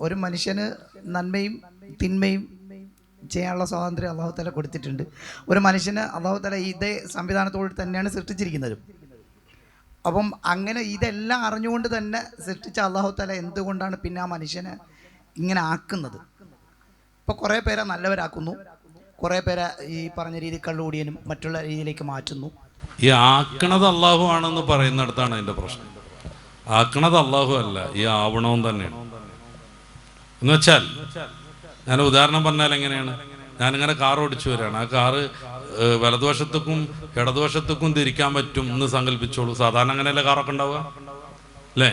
ഒരു മനുഷ്യന് നന്മയും തിന്മയും ചെയ്യാനുള്ള സ്വാതന്ത്ര്യം അള്ളാഹു തആല കൊടുത്തിട്ടുണ്ട്. ഒരു മനുഷ്യന് അള്ളാഹു തആല ഇതേ സംവിധാനത്തോട് തന്നെയാണ് സൃഷ്ടിച്ചിരിക്കുന്നത്. അപ്പം അങ്ങനെ ഇതെല്ലാം അറിഞ്ഞുകൊണ്ട് തന്നെ സൃഷ്ടിച്ച അള്ളാഹു തആല എന്തുകൊണ്ടാണ് പിന്നെ ആ മനുഷ്യനെ ഇങ്ങനെ ആക്കുന്നത്? ഇപ്പോൾ കുറേ പേരെ നല്ലവരാക്കുന്നു, കുറേ പേരെ ഈ പറഞ്ഞ രീതി കള്ളുകൂടിയനും മറ്റുള്ള രീതിയിലേക്ക് മാറ്റുന്നു. ഈ ആക്കണത് അള്ളാഹു ആണെന്ന് പറയുന്നിടത്താണ് അതിൻ്റെ പ്രശ്നം. ആക്കണത് അള്ളാഹു അല്ല, ഈ ആവണവും തന്നെയാണ്. എന്ന് വെച്ചാൽ ഞാൻ ഉദാഹരണം പറഞ്ഞാൽ എങ്ങനെയാണ്, ഞാനിങ്ങനെ കാർ ഓടിച്ചു വരികയാണ്. ആ കാറ് വലതുവശത്തേക്കും ഇടതുവശത്തേക്കും തിരിക്കാൻ പറ്റും എന്ന് സങ്കല്പിച്ചോളൂ. സാധാരണ അങ്ങനെയല്ലേ കാറൊക്കെ ഉണ്ടാവുക, അല്ലേ?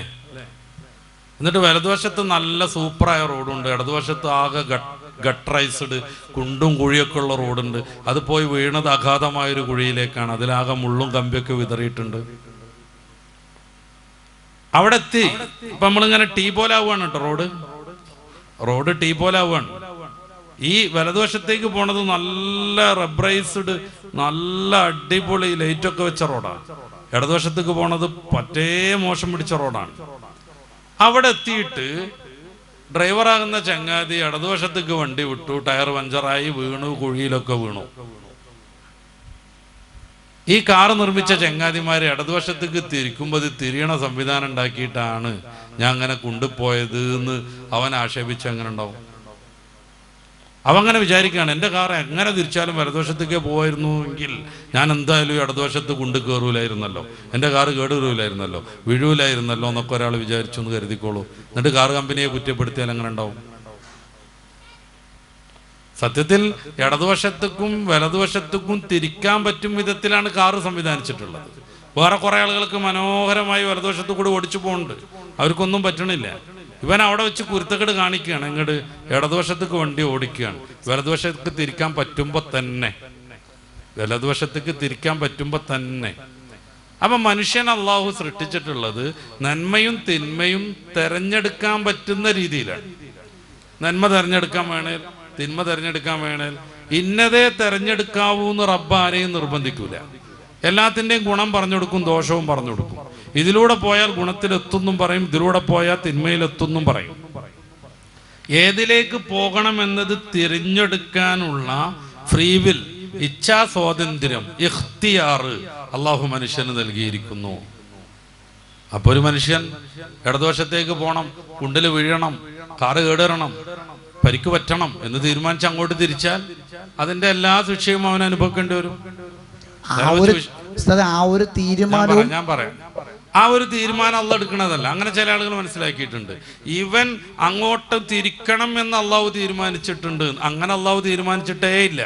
എന്നിട്ട് വലതുവശത്ത് നല്ല സൂപ്പറായ റോഡുണ്ട്, ഇടതുവശത്ത് ആകെ ഗട്ടറൈസ്ഡ് കുണ്ടും കുഴിയൊക്കെ ഉള്ള റോഡുണ്ട്. അത് പോയി വീണത് അഗാധമായൊരു കുഴിയിലേക്കാണ്, അതിലാകെ മുള്ളും കമ്പിയൊക്കെ വിതറിയിട്ടുണ്ട്. അവിടെ എത്തി. ഇപ്പൊ നമ്മളിങ്ങനെ ടീ പോലെ ആവുകയാണ് കേട്ടോ, റോഡ് ടീ പോലെ ആവുകയാണ്. ഈ വലതുവശത്തേക്ക് പോണത് നല്ല റബ്ബറൈസ്ഡ് നല്ല അടിപൊളി ലൈറ്റൊക്കെ വെച്ച റോഡാണ്. ഇടതുവശത്തേക്ക് പോണത് പറ്റേ മോശം പിടിച്ച റോഡാണ്. അവിടെ എത്തിയിട്ട് ഡ്രൈവറാകുന്ന ചങ്ങാതി ഇടതുവശത്തേക്ക് വണ്ടി വിട്ടു, ടയർ പഞ്ചറായി വീണു, കുഴിയിലൊക്കെ വീണു. ഈ കാറ് നിർമ്മിച്ച ചങ്ങാതിമാര് ഇടതുവശത്തേക്ക് തിരിക്കുമ്പോൾ അത് തിരിയണ സംവിധാനം ഉണ്ടാക്കിയിട്ടാണ് ഞാൻ അങ്ങനെ കൊണ്ടുപോയത് എന്ന് അവൻ ആക്ഷേപിച്ച് എങ്ങനെ ഉണ്ടാവും? അവങ്ങനെ വിചാരിക്കുകയാണ്, എൻ്റെ കാർ എങ്ങനെ തിരിച്ചാലും വലതുവശത്തേക്കേ പോകായിരുന്നു എങ്കിൽ ഞാൻ എന്തായാലും ഇടതുവശത്ത് കൊണ്ട് കയറൂലായിരുന്നല്ലോ, എൻ്റെ കാറ് കേടുവരൂലായിരുന്നല്ലോ, വീഴൂലായിരുന്നല്ലോ എന്നൊക്കെ ഒരാൾ വിചാരിച്ചു എന്ന് കരുതിക്കോളൂ. എന്നിട്ട് കാർ കമ്പനിയെ കുറ്റപ്പെടുത്തിയാൽ എങ്ങനെ ഉണ്ടാവും? സത്യത്തിൽ ഇടതുവശത്തേക്കും വലതുവശത്തേക്കും തിരിക്കാൻ പറ്റും വിധത്തിലാണ് കാറ് സംവിധാനിച്ചിട്ടുള്ളത്. വേറെ കുറെ ആളുകൾക്ക് മനോഹരമായി വലതുവശത്ത് കൂടി ഓടിച്ചു പോകുന്നുണ്ട്, അവർക്കൊന്നും പറ്റണില്ല. ഇവൻ അവിടെ വെച്ച് കുരുത്തക്കേട് കാണിക്കുകയാണ്, ഇങ്ങോട്ട് ഇടതുവശത്തേക്ക് വണ്ടി ഓടിക്കുകയാണ്. വലതുവശത്തേക്ക് തിരിക്കാൻ പറ്റുമ്പോൾ തന്നെ അപ്പൊ മനുഷ്യൻ അള്ളാഹു സൃഷ്ടിച്ചിട്ടുള്ളത് നന്മയും തിന്മയും തെരഞ്ഞെടുക്കാൻ പറ്റുന്ന രീതിയിലാണ്. നന്മ തെരഞ്ഞെടുക്കാൻ വേണേൽ തിന്മ തെരഞ്ഞെടുക്കാൻ വേണേൽ ഇന്നതേ തെരഞ്ഞെടുക്കാവൂ എന്ന് റബ്ബ് ആരെയും നിർബന്ധിക്കൂല. എല്ലാത്തിൻ്റെയും ഗുണം പറഞ്ഞു കൊടുക്കും, ദോഷവും പറഞ്ഞു കൊടുക്കും. ഇതിലൂടെ പോയാൽ ഗുണത്തിലെത്തുന്നും പറയും, ഇതിലൂടെ പോയാൽ തിന്മയിലെത്തുന്നും പറയും. ഏതിലേക്ക് പോകണമെന്നത് തിരഞ്ഞെടുക്കാനുള്ള ഫ്രീവിൽ, ഇച്ഛാ സ്വാതന്ത്ര്യം, ഇഖ്തിയാറ് അള്ളാഹു മനുഷ്യന് നൽകിയിരിക്കുന്നു. അപ്പൊ ഒരു മനുഷ്യൻ ഇടതുവശത്തേക്ക് പോകണം, കുണ്ടിൽ വീഴണം, കാറ് കേടേറണം, പരിക്ക് പറ്റണം എന്ന് തീരുമാനിച്ച് അങ്ങോട്ട് തിരിച്ചാൽ അതിന്റെ എല്ലാ ശിക്ഷയും അവൻ അനുഭവിക്കേണ്ടി വരും. ഞാൻ പറയാം, ആ ഒരു തീരുമാനം അള്ളാഹ് എടുക്കണതല്ല. അങ്ങനെ ചില ആളുകൾ മനസ്സിലാക്കിയിട്ടുണ്ട്. ഇവൻ അങ്ങോട്ട് തിരിക്കണം എന്ന് അള്ളാഹു തീരുമാനിച്ചിട്ടുണ്ട്, അങ്ങനെ അള്ളാഹു തീരുമാനിച്ചിട്ടേ ഇല്ല.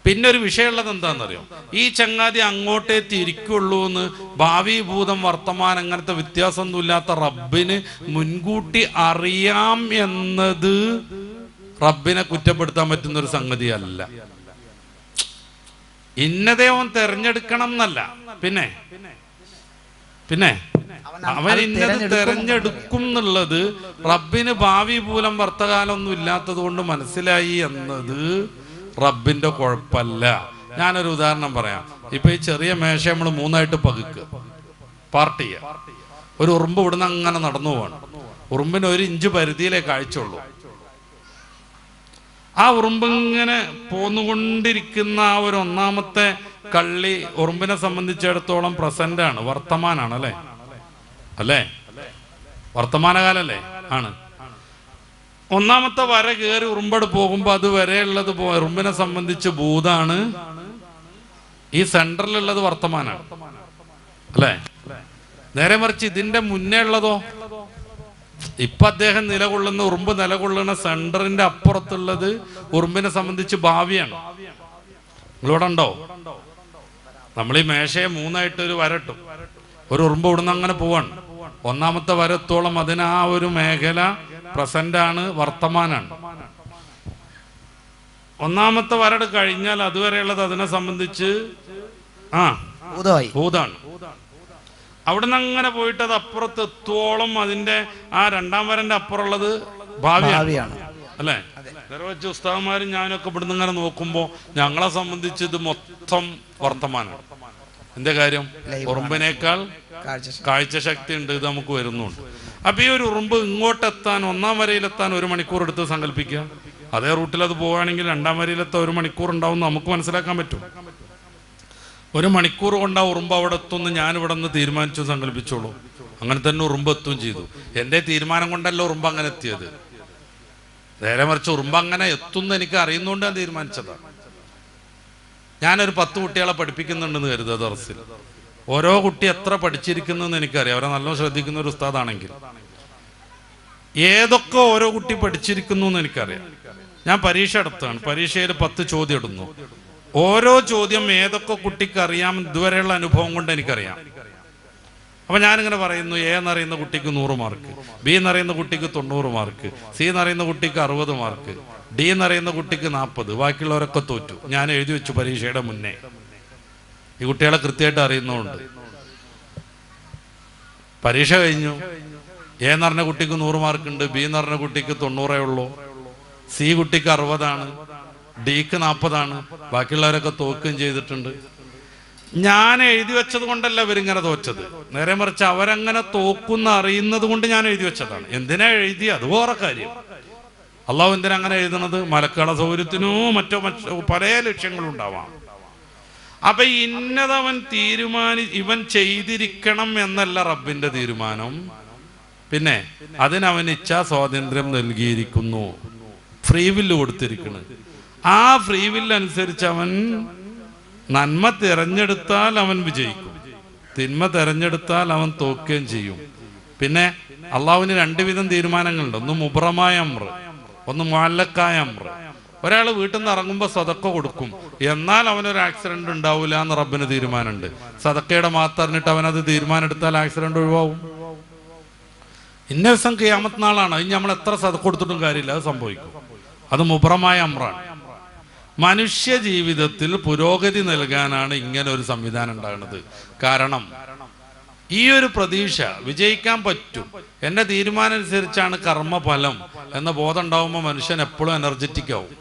പിന്നെ ഒരു വിഷയമുള്ളത് എന്താണെന്നറിയോ, ഈ ചങ്ങാതി അങ്ങോട്ടേ തിരിക്കുള്ളൂ എന്ന് ഭാവി ഭൂതം വർത്തമാനം അങ്ങനത്തെ വ്യത്യാസമൊന്നും ഇല്ലാത്ത റബ്ബിന് മുൻകൂട്ടി അറിയാം എന്നത് റബ്ബിനെ കുറ്റപ്പെടുത്താൻ പറ്റുന്ന ഒരു സംഗതിയല്ല. ഇന്നതേ അവൻ തെരഞ്ഞെടുക്കണം എന്നല്ല, പിന്നെ അവൻ ഇന്നത് തെരഞ്ഞെടുക്കും എന്നുള്ളത് റബ്ബിന് ഭാവി ഭൂലം വർത്തകാലമൊന്നും ഇല്ലാത്തത് കൊണ്ട് മനസ്സിലായി എന്നത് റബ്ബിന്റെ കുഴപ്പമല്ല. ഞാനൊരു ഉദാഹരണം പറയാം. ഇപ്പൊ ഈ ചെറിയ മേശ നമ്മൾ മൂന്നായിട്ട് പകുക്കുക, പാർട്ടി ചെയ്യുക. ഒരു ഉറുമ്പ് ഇവിടുന്ന് അങ്ങനെ നടന്നു പോവാണ്. ഉറുമ്പിന് 1 ഇഞ്ച് പരിധിയിലേ കാഴ്ചയുള്ളൂ. ആ ഉറുമ്പിങ്ങനെ പോന്നുകൊണ്ടിരിക്കുന്ന ആ ഒരു ഒന്നാമത്തെ കള്ളി ഉറുമ്പിനെ സംബന്ധിച്ചിടത്തോളം പ്രസന്റ് ആണ്, വർത്തമാനാണ്. അല്ലേ? വർത്തമാനകാലല്ലേ? ആണ്. ഒന്നാമത്തെ വര കയറി ഉറുമ്പട് പോകുമ്പോ അത് വരെയുള്ളത് ഉറുമ്പിനെ സംബന്ധിച്ച് ഭൂതാണ്, ഈ സെന്ററിലുള്ളത് വർത്തമാനാണ്, അല്ലേ? നേരെ മറിച്ച് ഇതിന്റെ മുന്നേ ഉള്ളതോ, ഇപ്പൊ അദ്ദേഹം നിലകൊള്ളുന്ന ഉറുമ്പ് നിലകൊള്ളുന്ന സെന്ററിന്റെ അപ്പുറത്തുള്ളത് ഉറുമ്പിനെ സംബന്ധിച്ച് ഭാവിയാണ്. നിങ്ങളിവിടെ ഉണ്ടോ? നമ്മൾ ഈ മേശയെ മൂന്നായിട്ടൊരു വരട്ടും, ഒരു ഉറുമ്പ് ഇവിടുന്ന് അങ്ങനെ പോവാണ്. ഒന്നാമത്തെ വരത്തോളം അതിന് ആ ഒരു മേഖല പ്രസന്റ് ആണ്, വർത്തമാനാണ്. ഒന്നാമത്തെ വരട് കഴിഞ്ഞാൽ അതുവരെയുള്ളത് അതിനെ സംബന്ധിച്ച് ഭൂതാണ്. അവിടുന്ന് അങ്ങനെ പോയിട്ട് അത് അപ്പുറത്ത് എത്തോളം അതിന്റെ ആ രണ്ടാം വരന്റെ അപ്പുറമുള്ളത് ഭാവിയാണ്, അല്ലേ? നേരെ വെച്ച് ഉസ്താദന്മാരും ഞാനൊക്കെ ഇവിടുന്ന് ഇങ്ങനെ നോക്കുമ്പോ ഞങ്ങളെ സംബന്ധിച്ച് ഇത് മൊത്തം വർത്തമാനമാണ്. എന്റെ കാര്യം ഉറുമ്പിനേക്കാൾ കാഴ്ചശക്തി ഉണ്ട്, ഇത് നമുക്ക് വരുന്നുണ്ട്. അപ്പൊ ഈ ഒരു ഉറുമ്പ് ഇങ്ങോട്ടെത്താൻ 1-ാം വരയിലെത്താൻ 1 മണിക്കൂർ എടുത്ത് സങ്കല്പിക്കുക. അതേ റൂട്ടിൽ അത് പോവുകയാണെങ്കിൽ 2-ാം വരയിലെത്താൻ 1 മണിക്കൂർ ഉണ്ടാവും നമുക്ക് മനസ്സിലാക്കാൻ പറ്റും. 1 മണിക്കൂർ കൊണ്ട് ആ ഉറുമ്പ് അവിടെ എത്തുമെന്ന് ഞാനിവിടെ നിന്ന് തീരുമാനിച്ചു സങ്കല്പിച്ചോളൂ. അങ്ങനെ തന്നെ ഉറുമ്പ് എത്തുകയും ചെയ്തു. എൻ്റെ തീരുമാനം കൊണ്ടല്ല ഉറുമ്പ് അങ്ങനെ എത്തിയത്. നേരെ മറിച്ച് ഉറുമ്പ് അങ്ങനെ എത്തുമെന്ന് എനിക്ക് അറിയുന്നതുകൊണ്ട് ഞാൻ തീരുമാനിച്ചതാണ്. ഞാനൊരു 10 കുട്ടികളെ പഠിപ്പിക്കുന്നുണ്ടെന്ന് കരുതുക ദർസിൽ. ഓരോ കുട്ടി എത്ര പഠിച്ചിരിക്കുന്നതെന്ന് എനിക്കറിയാം. അവരെ നല്ലോണം ശ്രദ്ധിക്കുന്ന ഒരു ഉസ്താദാണെങ്കിൽ ഏതൊക്കെ ഓരോ കുട്ടി പഠിച്ചിരിക്കുന്നു എന്ന് എനിക്കറിയാം. ഞാൻ പരീക്ഷ നടത്തുകയാണ്. പരീക്ഷയിൽ 10 ചോദ്യം ഇടുന്നു. ഓരോ ചോദ്യം ഏതൊക്കെ കുട്ടിക്ക് അറിയാം ഇതുവരെയുള്ള അനുഭവം കൊണ്ട് എനിക്കറിയാം. അപ്പൊ ഞാനിങ്ങനെ പറയുന്നു, എ എന്നറിയുന്ന കുട്ടിക്ക് 100 മാർക്ക്, ബി എന്നറിയുന്ന കുട്ടിക്ക് 90 മാർക്ക്, സി എന്നറിയുന്ന കുട്ടിക്ക് 60 മാർക്ക്, ഡി എന്നറിയുന്ന കുട്ടിക്ക് 40. ബാക്കിയുള്ളവരൊക്കെ തോറ്റു. ഞാൻ എഴുതി വെച്ചു പരീക്ഷയുടെ മുന്നേ. ഈ കുട്ടികളെ കൃത്യമായിട്ട് അറിയുന്നതുകൊണ്ട്. പരീക്ഷ കഴിഞ്ഞു. എ എന്ന് പറഞ്ഞ കുട്ടിക്ക് 100 മാർക്കുണ്ട്, ബി എന്ന് പറഞ്ഞ കുട്ടിക്ക് 90 ഉള്ളൂ, സി കുട്ടിക്ക് 60, ഡിക്ക് 40. ബാക്കിയുള്ളവരൊക്കെ തോക്കുകയും ചെയ്തിട്ടുണ്ട്. ഞാൻ എഴുതി വെച്ചത് കൊണ്ടല്ല ഇവരിങ്ങനെ തോറ്റത്. നേരെ മറിച്ച് അവരങ്ങനെ തോക്കുന്ന അറിയുന്നത് കൊണ്ട് ഞാൻ എഴുതി വെച്ചതാണ്. എന്തിനാ എഴുതി അത് വേറെ കാര്യം. അള്ളാഹു എന്തിനാ അങ്ങനെ എഴുതുന്നത്? മലക്കുകളുടെ സൗകര്യത്തിനോ മറ്റോ പല ലക്ഷ്യങ്ങളുണ്ടാവാം. അപ്പൊ ഇന്നതവൻ ഇവൻ ചെയ്തിരിക്കണം എന്നല്ല റബ്ബിന്റെ തീരുമാനം. പിന്നെ അതിനവൻ ഇച്ഛാ സ്വാതന്ത്ര്യം നൽകിയിരിക്കുന്നു, ഫ്രീ വില്ല് കൊടുത്തിരിക്കുന്നു. ആ ഫ്രീ വില്ല് അനുസരിച്ച് അവൻ നന്മ തിരഞ്ഞെടുത്താൽ അവൻ വിജയിക്കും, തിന്മ തിരഞ്ഞെടുത്താൽ അവൻ തോക്കുകയും ചെയ്യും. പിന്നെ അള്ളാഹുവിന് 2 വിധം തീരുമാനങ്ങളുണ്ട്. ഒന്ന് മുബ്രമായ അമ്ര, ഒന്ന് മുഅല്ലക്കായ അമ്ര. ഒരാൾ വീട്ടിൽ നിന്ന് ഇറങ്ങുമ്പോൾ സദക്ക കൊടുക്കും, എന്നാൽ അവനൊരു ആക്സിഡന്റ് ഉണ്ടാവില്ല എന്ന് റബ്ബിന് തീരുമാനമുണ്ട്. സദക്കയുടെ മാത്രറിഞ്ഞിട്ട് അവനത് തീരുമാനം എടുത്താൽ ആക്സിഡന്റ് ഒഴിവാവും. ഇന്ന ദിവസം ഖിയാമത്ത് നാളാണ്, ഇനി നമ്മൾ എത്ര സദക്ക കൊടുത്തിട്ടും കാര്യമില്ല, അത് സംഭവിക്കും. അത് മുബ്രമായ അമ്രാണ്. മനുഷ്യ ജീവിതത്തിൽ പുരോഗതി നൽകാനാണ് ഇങ്ങനെ ഒരു സംവിധാനം ഉണ്ടാകുന്നത്. കാരണം ഈ ഒരു പ്രതീക്ഷ വിജയിക്കാൻ പറ്റും, എൻ്റെ തീരുമാനം അനുസരിച്ചാണ് കർമ്മഫലം എന്ന ബോധം ഉണ്ടാവുമ്പോൾ മനുഷ്യൻ എപ്പോഴും എനർജറ്റിക് ആവും.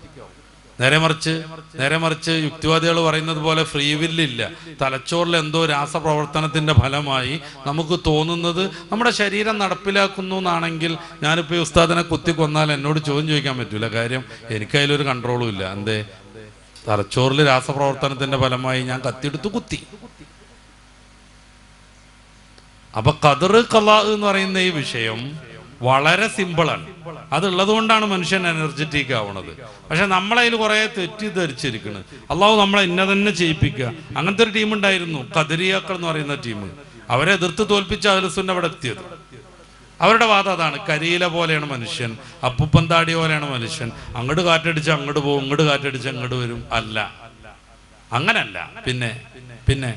നേരെ മറിച്ച് യുക്തിവാദികൾ പറയുന്നത് പോലെ ഫ്രീ വില്ലില്ല. തലച്ചോറിൽ എന്തോ രാസപ്രവർത്തനത്തിന്റെ ഫലമായി നമുക്ക് തോന്നുന്നത് നമ്മുടെ ശരീരം നടപ്പിലാക്കുന്നു എന്നാണെങ്കിൽ, ഞാനിപ്പോൾ ഈ ഉസ്താദിനെ കുത്തി കൊന്നാൽ എന്നോട് ചോദ്യം ചോദിക്കാൻ പറ്റൂല. കാര്യം എനിക്കതിലൊരു കൺട്രോളും ഇല്ല. എന്തേ? തലച്ചോറിൽ രാസപ്രവർത്തനത്തിന്റെ ഫലമായി ഞാൻ കത്തിയെടുത്ത് കുത്തി. അപ്പൊ ഖദർ ഖലാ എന്ന് പറയുന്ന ഈ വിഷയം വളരെ സിമ്പിളാണ്. അതുള്ളത് കൊണ്ടാണ് മനുഷ്യൻ എനർജറ്റിക് ആവണത്. പക്ഷെ നമ്മളതിൽ കുറെ തെറ്റിദ്ധരിച്ചിരിക്കുന്നത്. അള്ളാഹു നമ്മളെ ഇന്ന തന്നെ ചെയ്യിപ്പിക്കുക. അങ്ങനത്തെ ഒരു ടീം ഉണ്ടായിരുന്നു, ഖദരിയാക്കൾ എന്ന് പറയുന്ന ടീം. അവരെ എതിർത്ത് തോൽപ്പിച്ച അഹ്ലുസുന്ന അവിടെ എത്തിയത്. അവരുടെ വാദം അതാണ്, കരിയില പോലെയാണ് മനുഷ്യൻ, അപ്പുപ്പന്താടി പോലെയാണ് മനുഷ്യൻ. അങ്ങോട്ട് കാറ്റടിച്ച് അങ്ങോട്ട് പോകും, ഇങ്ങോട്ട് കാറ്റടിച്ച് അങ്ങോട്ട് വരും. അല്ല, അങ്ങനല്ല. പിന്നെ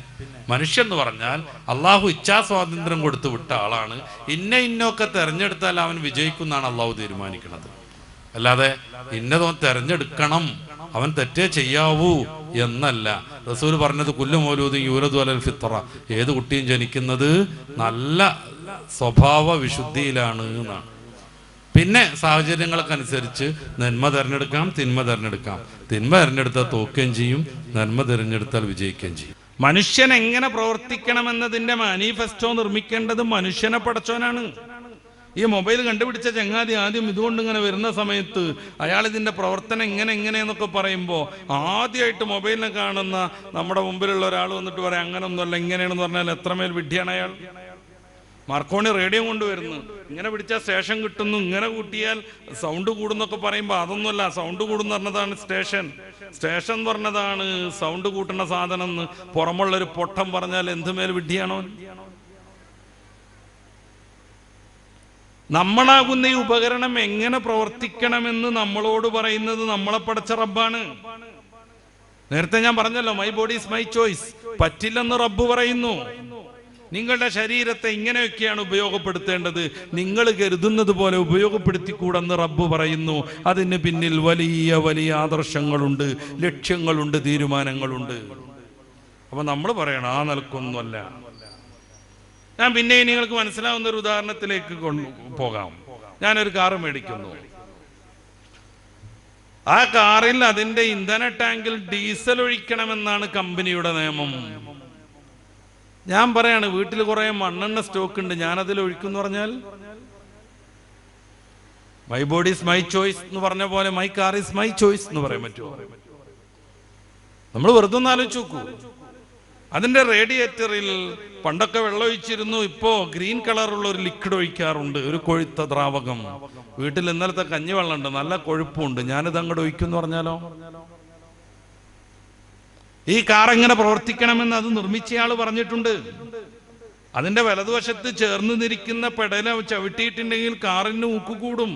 മനുഷ്യൻ എന്ന് പറഞ്ഞാൽ അള്ളാഹു ഇച്ഛാ സ്വാതന്ത്ര്യം കൊടുത്തു വിട്ട ആളാണ്. ഇന്നൊക്കെ തെരഞ്ഞെടുത്താൽ അവൻ വിജയിക്കുന്നാണ് അള്ളാഹു തീരുമാനിക്കുന്നത്. അല്ലാതെ ഇന്നതോ തെരഞ്ഞെടുക്കണം, അവൻ തെറ്റേ ചെയ്യാവൂ എന്നല്ല. റസൂൽ പറഞ്ഞത് കുല്ലു മൗലൂദിൻ യൂലദു അലൽ ഫിത്ര, ഏത് കുട്ടിയും ജനിക്കുന്നത് നല്ല സ്വഭാവ വിശുദ്ധിയിലാണ് എന്നാണ്. പിന്നെ സാഹചര്യങ്ങൾക്കനുസരിച്ച് നന്മ തിരഞ്ഞെടുക്കാം, തിന്മ തിരഞ്ഞെടുക്കാം. തിന്മ തിരഞ്ഞെടുത്താൽ തോക്കുകയും ചെയ്യും, നന്മ തിരഞ്ഞെടുത്താൽ വിജയിക്കുകയും ചെയ്യും. മനുഷ്യൻ എങ്ങനെ പ്രവർത്തിക്കണമെന്നതിന്റെ മാനിഫെസ്റ്റോ നിർമ്മിക്കേണ്ടത് മനുഷ്യനെ പടച്ചോനാണ്. ഈ മൊബൈൽ കണ്ടുപിടിച്ച ചങ്ങാതി ആദ്യം ഇതുകൊണ്ട് ഇങ്ങനെ വരുന്ന സമയത്ത് അയാൾ ഇതിന്റെ പ്രവർത്തനം എങ്ങനെയെന്നൊക്കെ പറയുമ്പോൾ ആദ്യമായിട്ട് മൊബൈലിനെ കാണുന്ന നമ്മുടെ മുമ്പിലുള്ള ഒരാൾ വന്നിട്ട് പറയാം അങ്ങനൊന്നുമല്ല ഇങ്ങനെയാണെന്ന് പറഞ്ഞാൽ എത്രമേൽ വിഡ്ഢിയാണ് അയാൾ. മാർക്കോണി റേഡിയോ കൊണ്ടുവരുന്നു, ഇങ്ങനെ പിടിച്ചാൽ സ്റ്റേഷൻ കിട്ടുന്നു, ഇങ്ങനെ കൂട്ടിയാൽ സൗണ്ട് കൂടുന്നൊക്കെ പറയുമ്പോൾ അതൊന്നുമല്ല, സൗണ്ട് കൂടുന്ന പറഞ്ഞതാണ് സ്റ്റേഷൻ എന്ന് പറഞ്ഞതാണ് സൗണ്ട് കൂട്ടുന്ന സാധനം എന്ന് പുറമുള്ളൊരു പൊട്ടം പറഞ്ഞാൽ എന്തുമേൽ വിഡ്ഢിയാണോ? നമ്മളാകുന്ന ഈ ഉപകരണം എങ്ങനെ പ്രവർത്തിക്കണമെന്ന് നമ്മളോട് പറയുന്നത് നമ്മളെ പടച്ച റബ്ബാണ്. നേരത്തെ ഞാൻ പറഞ്ഞല്ലോ, my body is my choice. പറ്റില്ലെന്ന് റബ്ബ് പറയുന്നു. നിങ്ങളുടെ ശരീരത്തെ ഇങ്ങനെയൊക്കെയാണ് ഉപയോഗപ്പെടുത്തേണ്ടത്, നിങ്ങൾ കരുതുന്നത് പോലെ ഉപയോഗപ്പെടുത്തിക്കൂടെന്ന് റബ്ബ് പറയുന്നു. അതിന് പിന്നിൽ വലിയ വലിയ ആദർശങ്ങളുണ്ട്, ലക്ഷ്യങ്ങളുണ്ട്, തീരുമാനങ്ങളുണ്ട്. അപ്പൊ നമ്മൾ പറയണം ആ നിലക്കൊന്നുമല്ല. ഞാൻ പിന്നെ നിങ്ങൾക്ക് മനസ്സിലാവുന്ന ഒരു ഉദാഹരണത്തിലേക്ക് പോകാം. ഞാനൊരു കാറ് മേടിക്കുന്നു. ആ കാറിൽ അതിന്റെ ഇന്ധന ടാങ്കിൽ ഡീസൽ ഒഴിക്കണമെന്നാണ് കമ്പനിയുടെ നിയമം. ഞാൻ പറയാണ് വീട്ടിൽ കുറെ മണ്ണെണ്ണ സ്റ്റോക്ക് ഉണ്ട്, ഞാനതിൽ ഒഴിക്കുമെന്ന് പറഞ്ഞാൽ my body is my choice എന്ന് പറഞ്ഞ പോലെ my car is my choice എന്ന് പറയാൻ പറ്റുമോ? നമ്മൾ വെറുതെ ഒന്ന് ആലോചിച്ച് നോക്കൂ. അതിന്റെ റേഡിയേറ്ററിൽ പണ്ടൊക്കെ വെള്ളം ഒഴിച്ചിരുന്നു, ഇപ്പോ ഗ്രീൻ കളറുള്ള ഒരു ലിക്വിഡ് ഒഴിക്കാറുണ്ട്, ഒരു കൊഴുത്ത ദ്രാവകം. വീട്ടിൽ ഇന്നലത്തെ കഞ്ഞിവെള്ളം ഉണ്ട്, നല്ല കൊഴുപ്പുണ്ട്, ഞാനിത് അങ്ങോട്ട് ഒഴിക്കും എന്ന് പറഞ്ഞാലോ? ഈ കാർ എങ്ങനെ പ്രവർത്തിക്കണമെന്ന് അത് നിർമ്മിച്ചയാൾ പറഞ്ഞിട്ടുണ്ട്. അതിന്റെ വലതുവശത്ത് ചേർന്ന് നിൽക്കുന്ന പെടല ചവിട്ടിയിട്ടുണ്ടെങ്കിൽ കാറിന് ഊക്ക് കൂടും,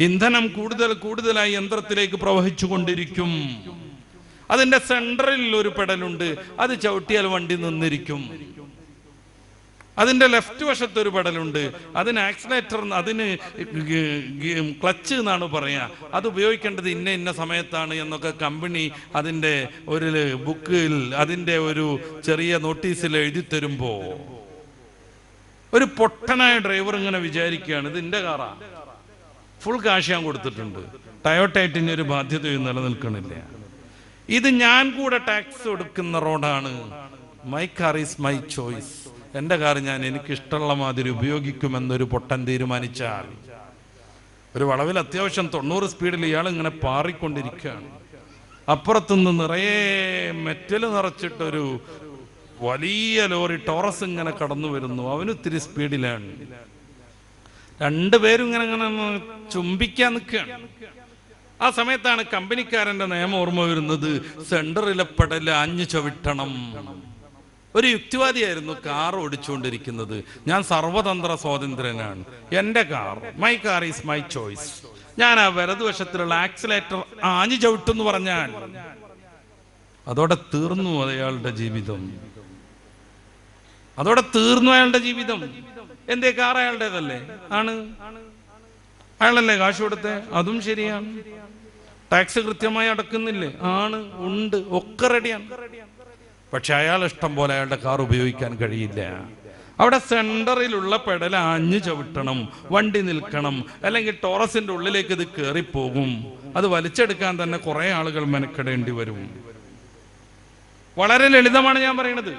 ഇന്ധനം കൂടുതലായി യന്ത്രത്തിലേക്ക് പ്രവഹിച്ചു കൊണ്ടിരിക്കും. അതിന്റെ സെൻട്രലിൽ ഒരു പെടലുണ്ട്, അത് ചവിട്ടിയാൽ വണ്ടി നിന്നിരിക്കും. അതിന്റെ ലെഫ്റ്റ് വശത്ത് ഒരു പെടലുണ്ട്, അതിന് ആക്സിലേറ്റർ, അതിന് ക്ലച്ച് എന്നാണ് പറയാ. അത് ഉപയോഗിക്കേണ്ടത് ഇന്ന സമയത്താണ് എന്നൊക്കെ കമ്പനി അതിന്റെ ഒരു ബുക്കിൽ, അതിന്റെ ഒരു ചെറിയ നോട്ടീസിൽ എഴുതി തരുമ്പോ ഒരു പൊട്ടനായ ഡ്രൈവർ ഇങ്ങനെ വിചാരിക്കുകയാണ് ഇത് എന്റെ കാറാ, ഫുൾ കാശ് ഞാൻ കൊടുത്തിട്ടുണ്ട്, ടയോട്ടയായിട്ട് ഇനി ഒരു ബാധ്യതയും നിലനിൽക്കണില്ല, ഇത് ഞാൻ കൂടെ ടാക്സ് കൊടുക്കുന്ന റോഡാണ്, my car is my choice, എൻ്റെ കാർ ഞാൻ എനിക്ക് ഇഷ്ടമുള്ള മാതിരി ഉപയോഗിക്കുമെന്നൊരു പൊട്ടൻ തീരുമാനിച്ചാൽ, ഒരു വളവിൽ അത്യാവശ്യം 90 സ്പീഡിൽ ഇയാൾ ഇങ്ങനെ പാറിക്കൊണ്ടിരിക്കുകയാണ്, അപ്പുറത്തുനിന്ന് നിറയെ മെറ്റൽ നിറച്ചിട്ടൊരു വലിയ ലോറി ടോറസ് ഇങ്ങനെ കടന്നു വരുന്നു, അവനൊത്തിരി സ്പീഡിലാണ്, രണ്ടുപേരും ഇങ്ങനെ ചുംബിക്കാൻ നിൽക്കുകയാണ്. ആ സമയത്താണ് കമ്പനിക്കാരന്റെ നിയമം ഓർമ്മ വരുന്നത്, സെന്ററിലെ പെടൽ ആഞ്ഞു ചവിട്ടണം. ഒരു യുക്തിവാദിയായിരുന്നു കാർ ഓടിച്ചുകൊണ്ടിരിക്കുന്നത്. ഞാൻ സർവതന്ത്ര സ്വാതന്ത്ര്യനാണ്, എൻ്റെ car, my car is my choice, ഞാൻ ആ വലതുവശത്തിലുള്ള ആക്സിലേറ്റർ ആഞ്ഞു ചവിട്ടെന്ന് പറഞ്ഞാൽ അതോടെ തീർന്നു അയാളുടെ ജീവിതം, അതോടെ തീർന്നു അയാളുടെ ജീവിതം. എന്തേ, കാർ അയാളുടേതല്ലേ? ആണ്, അയാളല്ലേ കാശ് കൊടുത്തേ, അതും ശരിയാണ്. ടാക്സ് കൃത്യമായി അടക്കുന്നില്ലേ? ആണ്, ഉണ്ട്, ഒക്കെ റെഡിയാണ്. പക്ഷെ അയാൾ ഇഷ്ടം പോലെ അയാളുടെ കാർ ഉപയോഗിക്കാൻ കഴിയില്ല. അവിടെ സെന്ററിലുള്ള പെടൽ ആഞ്ഞു ചവിട്ടണം, വണ്ടി നിൽക്കണം, അല്ലെങ്കിൽ ടോറസിന്റെ ഉള്ളിലേക്ക് ഇത് കയറിപ്പോകും. അത് വലിച്ചെടുക്കാൻ തന്നെ കുറെ ആളുകൾ മെനക്കെടേണ്ടി വരും. വളരെ ലളിതമാണ് ഞാൻ പറയുന്നത്.